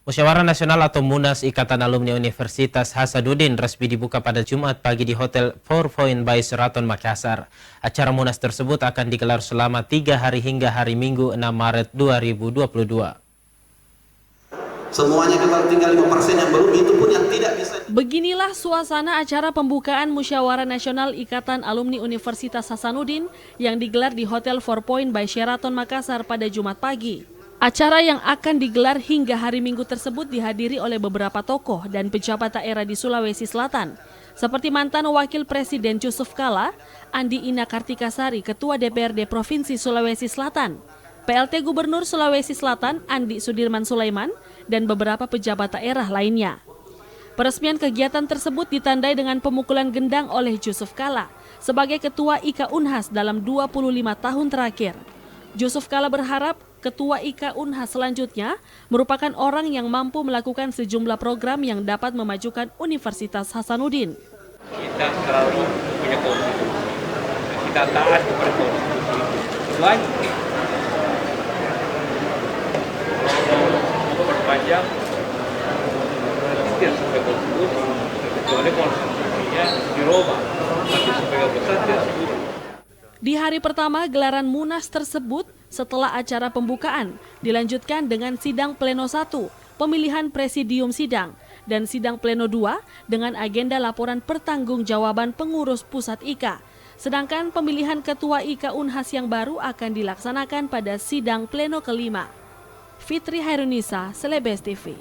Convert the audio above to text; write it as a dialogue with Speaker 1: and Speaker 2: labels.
Speaker 1: Musyawarah Nasional atau Munas Ikatan Alumni Universitas Hasanuddin resmi dibuka pada Jumat pagi di Hotel Four Point by Sheraton Makassar. Acara Munas tersebut akan digelar selama 3 hari hingga hari Minggu 6 Maret 2022.
Speaker 2: Semuanya kita tinggal 5% yang belum, itu pun yang tidak bisa.
Speaker 3: Beginilah suasana acara pembukaan Musyawarah Nasional Ikatan Alumni Universitas Hasanuddin yang digelar di Hotel Four Point by Sheraton Makassar pada Jumat pagi. Acara yang akan digelar hingga hari Minggu tersebut dihadiri oleh beberapa tokoh dan pejabat daerah di Sulawesi Selatan, seperti mantan Wakil Presiden Yusuf Kala, Andi Ina Kartikasari, Ketua DPRD Provinsi Sulawesi Selatan, PLT Gubernur Sulawesi Selatan Andi Sudirman Sulaiman, dan beberapa pejabat daerah lainnya. Peresmian kegiatan tersebut ditandai dengan pemukulan gendang oleh Yusuf Kala sebagai Ketua IKA Unhas dalam 25 tahun terakhir. Yusuf Kala berharap Ketua IKA Unhas selanjutnya merupakan orang yang mampu melakukan sejumlah program yang dapat memajukan Universitas Hasanuddin.
Speaker 4: Kita selalu punya konstitusi, kita taat kepada konstitusi. Selain memperpanjang tidak sesuai konstitusi, kecuali konstitusinya dirubah, tapi sebagai besar tidak sesuai.
Speaker 3: Di hari pertama gelaran Munas tersebut, setelah acara pembukaan, dilanjutkan dengan sidang pleno 1, pemilihan presidium sidang, dan sidang pleno 2 dengan agenda laporan pertanggungjawaban pengurus pusat IKA. Sedangkan pemilihan ketua IKA Unhas yang baru akan dilaksanakan pada sidang pleno kelima. Fitri Hairunisa, Celebes TV.